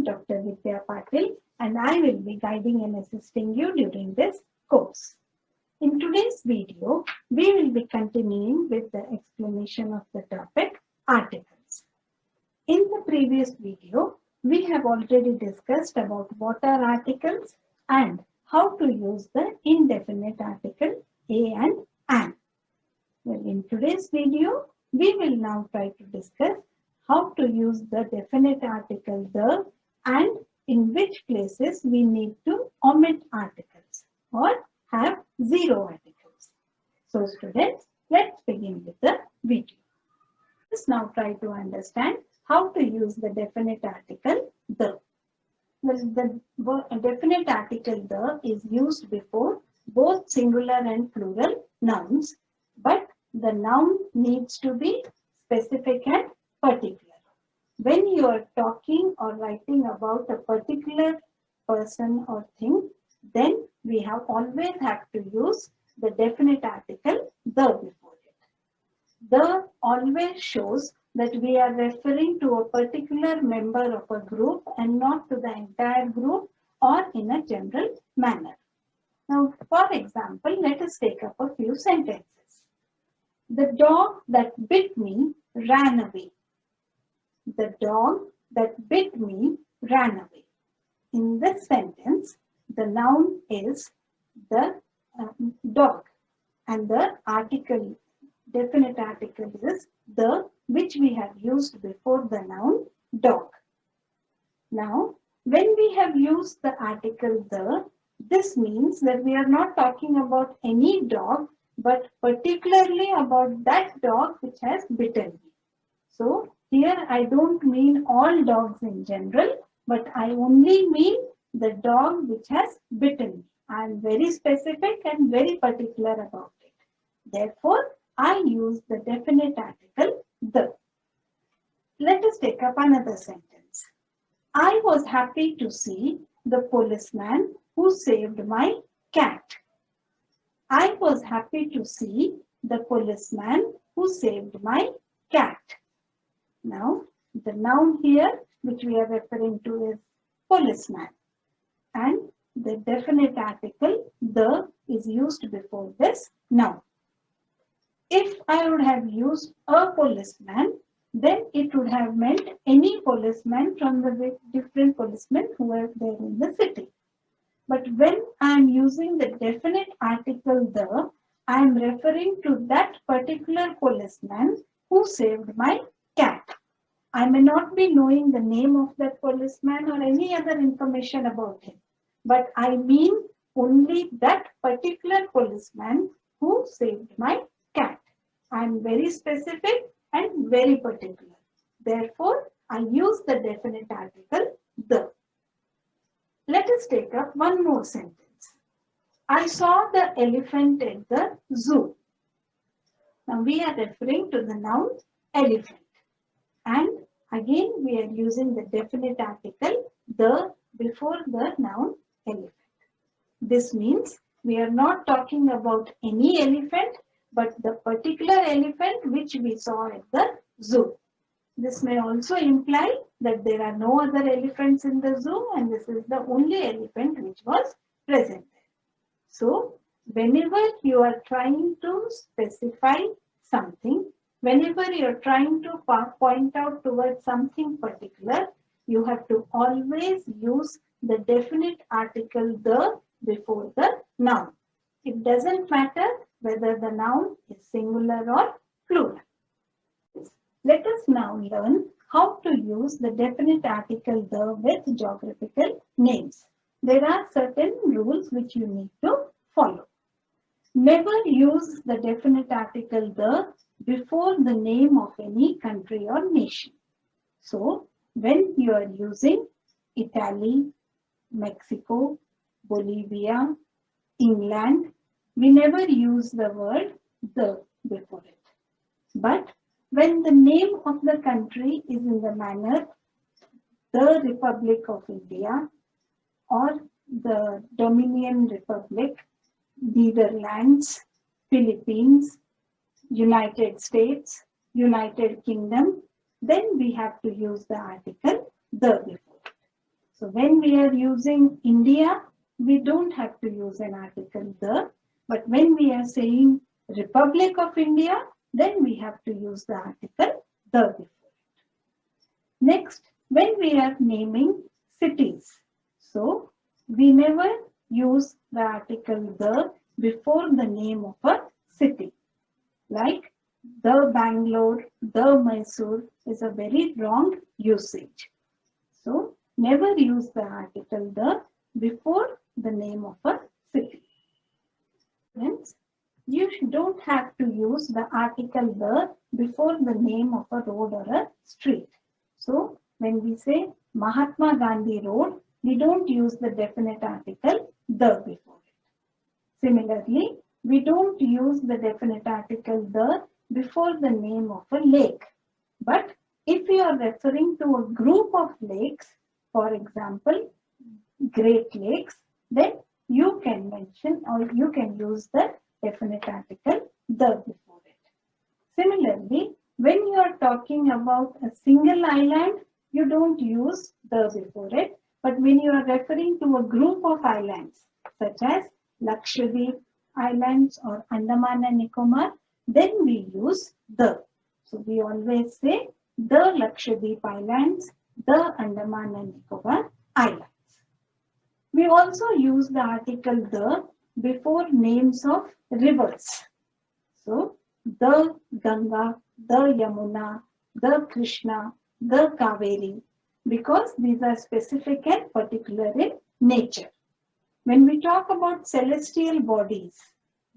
Dr. Vidya Patil and I will be guiding and assisting you during this course. In today's video, we will be continuing with the explanation of the topic articles. In the previous video, we have already discussed about what are articles and how to use the indefinite article a and an. Well, in today's video, we will now try to discuss how to use the definite article the and in which places we need to omit articles or have zero articles. So students, let's begin with the video. Let's now try to understand how to use the definite article the. Well, the definite article the is used before both singular and plural nouns, but the noun needs to be specific and particular. When you are talking or writing about a particular person or thing, then we always have to use the definite article the before it. The always shows that we are referring to a particular member of a group and not to the entire group or in a general manner. Now, for example, let us take up a few sentences. The dog that bit me ran away. The dog that bit me ran away. In this sentence, the noun is the dog and the article, definite article is the, which we have used before the noun dog. Now, when we have used the article the, this means that we are not talking about any dog, but particularly about that dog which has bitten me. So, here I don't mean all dogs in general, but I only mean the dog which has bitten me. I am very specific and very particular about it. Therefore, I use the definite article the. Let us take up another sentence. I was happy to see the policeman who saved my cat. I was happy to see the policeman who saved my cat. Now, the noun here which we are referring to is policeman, and the definite article the is used before this noun. If I would have used a policeman, then it would have meant any policeman from the different policemen who are there in the city. But when I am using the definite article the, I am referring to that particular policeman who saved my cat. I may not be knowing the name of that policeman or any other information about him, but I mean only that particular policeman who saved my cat. I am very specific and very particular. Therefore, I use the definite article the. Let us take up one more sentence. I saw the elephant at the zoo. Now we are referring to the noun elephant. And again we are using the definite article the before the noun elephant. This means we are not talking about any elephant, but the particular elephant which we saw at the zoo. This may also imply that there are no other elephants in the zoo and this is the only elephant which was present there. So, whenever you are trying to specify something, whenever you are trying to point out towards something particular, you have to always use the definite article the before the noun. It doesn't matter whether the noun is singular or plural. Let us now learn how to use the definite article the with geographical names. There are certain rules which you need to follow. Never use the definite article the before the name of any country or nation. So, when you are using Italy, Mexico, Bolivia, England, we never use the word the before it. But when the name of the country is in the manner the Republic of India or the Dominion Republic, Netherlands, Philippines, United States, United Kingdom, then we have to use the article the before it. So when we are using India, we don't have to use an article the, but when we are saying Republic of India, then we have to use the article the before it. Next, when we are naming cities, so we never use the article the before the name of a city. Like the Bangalore, the Mysore is a very wrong usage. So never use the article the before the name of a city. Friends, you don't have to use the article the before the name of a road or a street. So when we say Mahatma Gandhi Road, we don't use the definite article the before it. Similarly, we don't use the definite article the before the name of a lake. But if you are referring to a group of lakes, for example, Great Lakes, then you can mention or you can use the definite article the before it. Similarly, when you are talking about a single island, you don't use the before it. But when you are referring to a group of islands, such as Lakshadweep Islands or Andaman and Nicobar, then we use the. So we always say the Lakshadweep Islands, the Andaman and Nicobar Islands. We also use the article the before names of rivers. So the Ganga, the Yamuna, the Krishna, the Kaveri, because these are specific and particular in nature. When we talk about celestial bodies,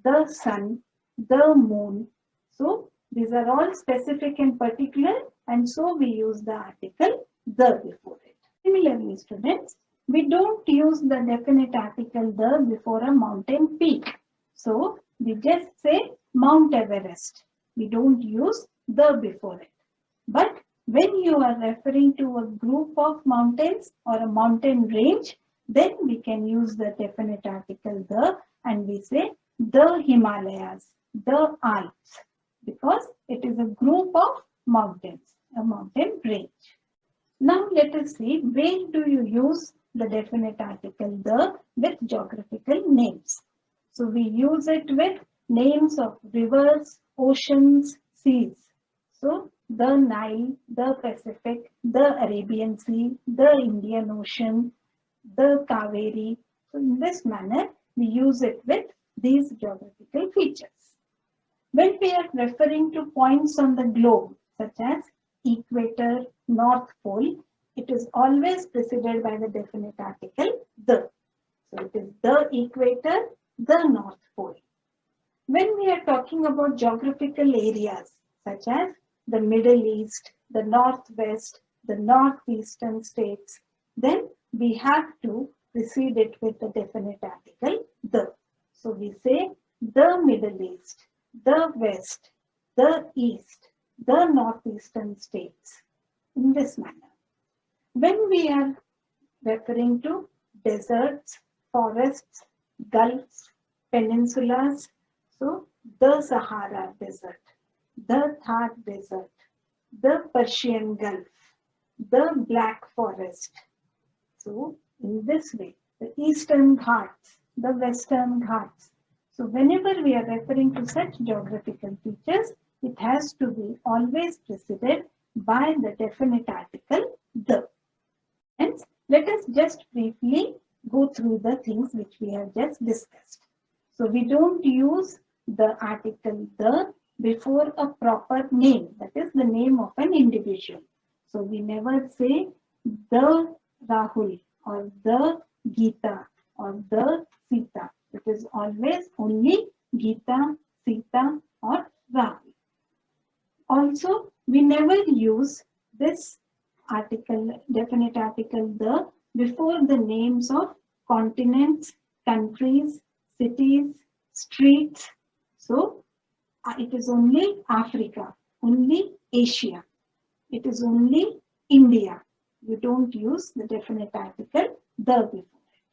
the sun, the moon, so these are all specific and particular, and so we use the article the before it. Similarly, students, we don't use the definite article the before a mountain peak. So we just say Mount Everest. We don't use the before it. But when you are referring to a group of mountains or a mountain range, then we can use the definite article the and we say the Himalayas, the Alps, because it is a group of mountains, a mountain range. Now let us see where do you use the definite article the with geographical names. So we use it with names of rivers, oceans, seas. So the Nile, the Pacific, the Arabian Sea, the Indian Ocean, the Kaveri. So in this manner, we use it with these geographical features. When we are referring to points on the globe, such as equator, North Pole, it is always preceded by the definite article the. So it is the equator, the North Pole. When we are talking about geographical areas, such as the Middle East, the Northwest, the Northeastern states, then we have to precede it with the definite article the. So we say the Middle East, the West, the East, the Northeastern states in this manner. When we are referring to deserts, forests, gulfs, peninsulas, so the Sahara Desert, the Thar Desert, the Persian Gulf, the Black Forest. So in this way, the Eastern Ghats, the Western Ghats. So whenever we are referring to such geographical features, it has to be always preceded by the definite article the. Hence, let us just briefly go through the things which we have just discussed. So we don't use the article the before a proper name, that is the name of an individual. So we never say the Rahul or the Geeta or the Sita. It is always only Geeta, Sita or Rahul. Also, we never use this article, definite article the before the names of continents, countries, cities, streets. So it is only Africa, only Asia. It is only India. You don't use the definite article the before it.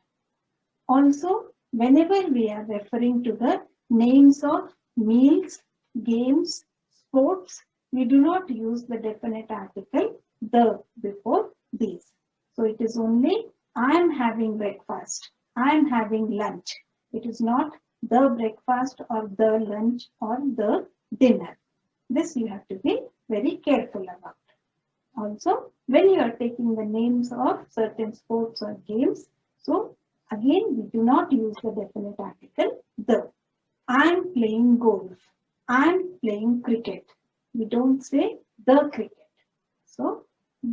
Also, whenever we are referring to the names of meals, games, sports, we do not use the definite article the before these. So it is only I am having breakfast, I am having lunch. It is not the breakfast or the lunch or the dinner. This you have to be very careful about. Also, when you are taking the names of certain sports or games, so again we do not use the definite article the. I am playing golf. I am playing cricket. We don't say the cricket. So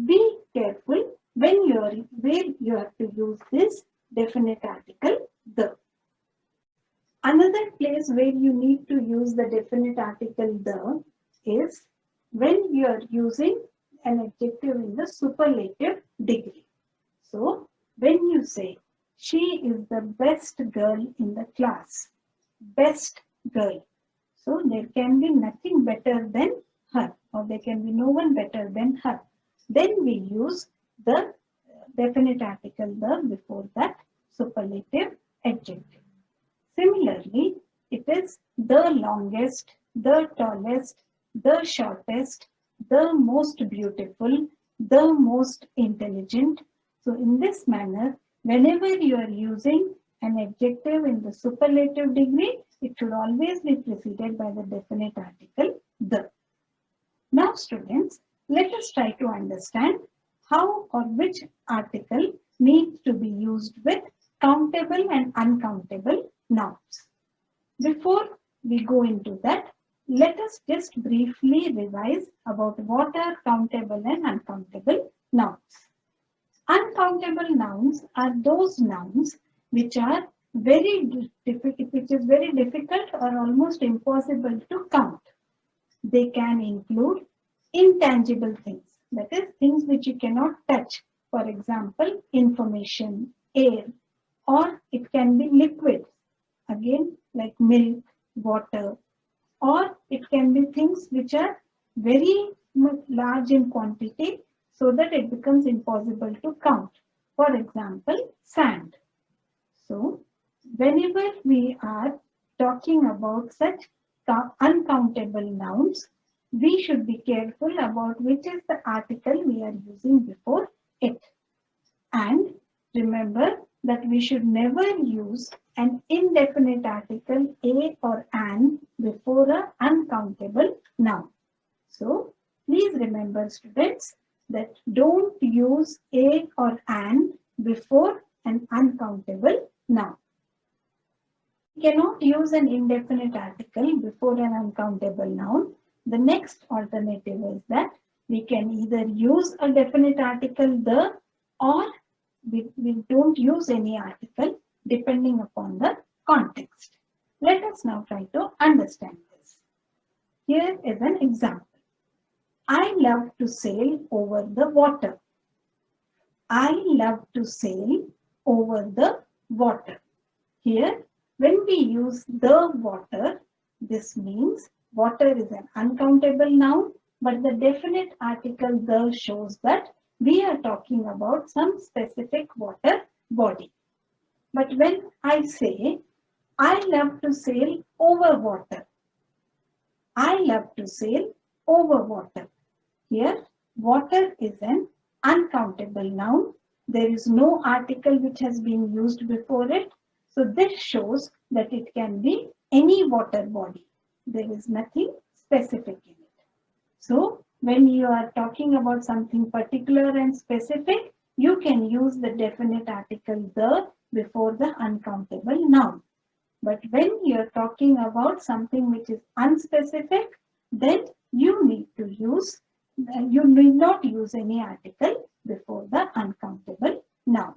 be careful when you are where you have to use this definite article the. Another place where you need to use the definite article the is when you are using an adjective in the superlative degree. So when you say she is the best girl in the class, best girl. So there can be nothing better than her, or there can be no one better than her. Then we use the definite article the before that superlative adjective. Similarly, it is the longest, the tallest, the shortest, the most beautiful, the most intelligent. So in this manner, whenever you are using an adjective in the superlative degree, it should always be preceded by the definite article the. Now students, let us try to understand how or which article needs to be used with countable and uncountable nouns. Before we go into that, let us just briefly revise about what are countable and uncountable nouns. Uncountable nouns are those nouns which are very difficult, which is very difficult or almost impossible to count. They can include intangible things, that is, things which you cannot touch. For example, information, air, or it can be liquid, again, like milk, water, or it can be things which are very large in quantity so that it becomes impossible to count. For example, sand. So, whenever we are talking about such uncountable nouns, we should be careful about which is the article we are using before it. And remember that we should never use an indefinite article a or an before an uncountable noun. So please remember students that don't use a or an before an uncountable noun. We cannot use an indefinite article before an uncountable noun. The next alternative is that we can either use a definite article the, or we don't use any article depending upon the context. Let us now try to understand this. Here is an example. I love to sail over the water. I love to sail over the water. Here, when we use the water, this means water is an uncountable noun, but the definite article the shows that we are talking about some specific water body. But when I say, I love to sail over water, I love to sail over water. Here, water is an uncountable noun. There is no article which has been used before it. So this shows that it can be any water body. There is nothing specific in it. So when you are talking about something particular and specific, you can use the definite article the before the uncountable noun. But when you are talking about something which is unspecific, then you need not use any article before the uncountable noun.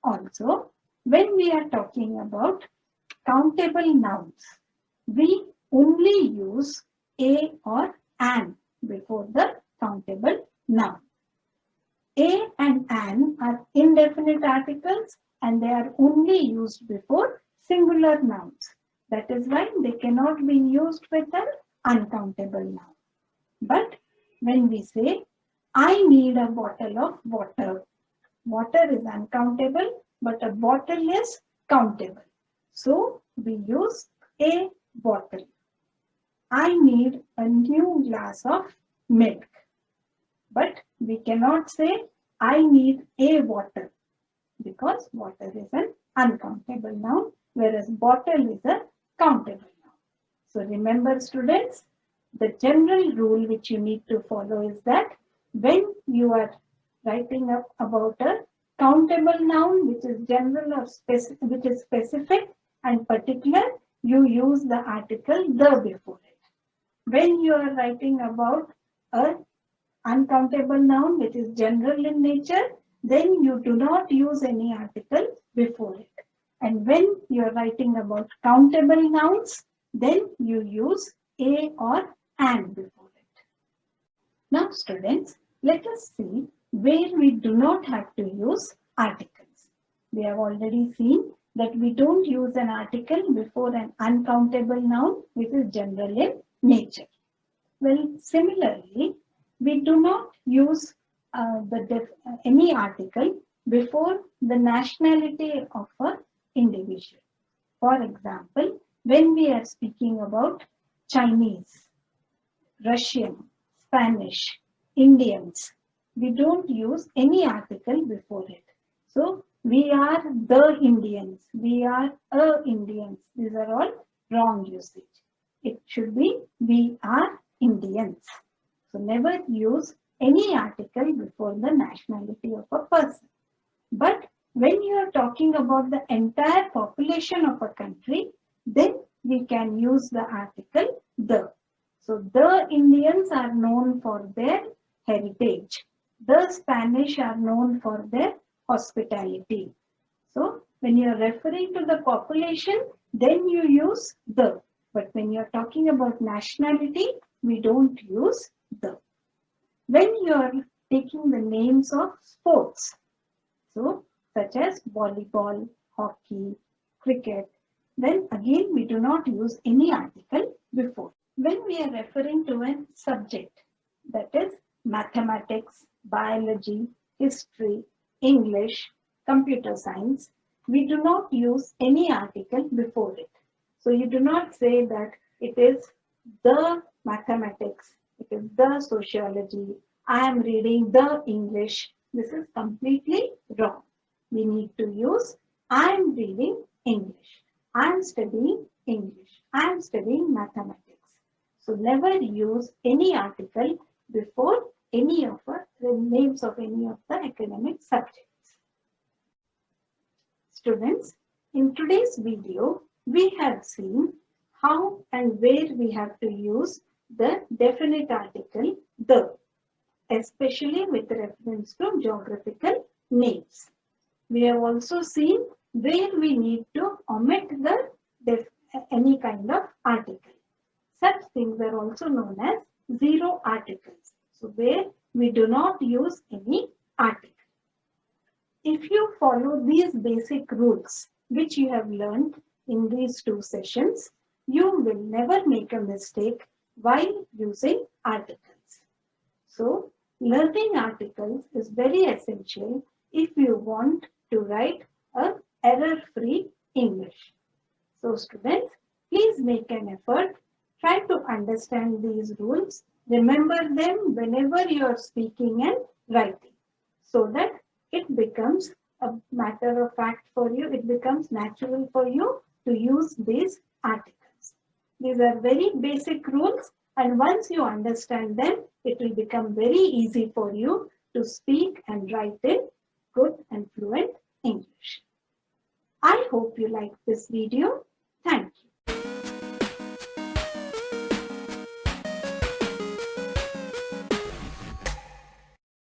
Also, when we are talking about countable nouns, we only use a or an before the countable noun. A and an are indefinite articles and they are only used before singular nouns. That is why they cannot be used with an uncountable noun. But when we say, I need a bottle of water, water is uncountable, but a bottle is countable. So we use a bottle. I need a new glass of milk. But we cannot say, I need a water, because water is an uncountable noun, whereas bottle is a countable noun. So remember, students, the general rule which you need to follow is that when you are writing up about a countable noun which is general or which is specific and particular, you use the article the before it. When you are writing about a uncountable noun which is general in nature, then you do not use any article before it. And when you are writing about countable nouns, then you use a or and before it. Now students, let us see where we do not have to use articles. We have already seen that we don't use an article before an uncountable noun which is general in nature. Well, similarly, we do not use any article before the nationality of an individual. For example, when we are speaking about Chinese, Russian, Spanish, Indians, we don't use any article before it. So, we are the Indians, we are a Indians. These are all wrong usage. It should be we are Indians. So never use any article before the nationality of a person. But when you are talking about the entire population of a country, then we can use the article the. So the Indians are known for their heritage. The Spanish are known for their hospitality. So when you are referring to the population, then you use the. But when you are talking about nationality, we don't use the. When you are taking the names of sports, so such as volleyball, hockey, cricket, then again we do not use any article before. When we are referring to a subject, that is mathematics, biology, history, English, computer science, we do not use any article before it. So you do not say that it is the mathematics, it is the sociology, I am reading the English. This is completely wrong. We need to use I am reading English, I am studying English, I am studying mathematics. So never use any article before any of the names of any of the academic subjects. Students, in today's video, we have seen how and where we have to use the definite article the, especially with reference to geographical names. We have also seen where we need to omit any kind of article. Such things are also known as zero articles. So where we do not use any article. If you follow these basic rules, which you have learned in these two sessions, you will never make a mistake while using articles. So, learning articles is very essential if you want to write an error-free English. So, students, please make an effort. Try to understand these rules. Remember them whenever you are speaking and writing, so that it becomes a matter of fact for you. It becomes natural for you to use these articles. These are very basic rules, and once you understand them, it will become very easy for you to speak and write in good and fluent English. I hope you liked this video.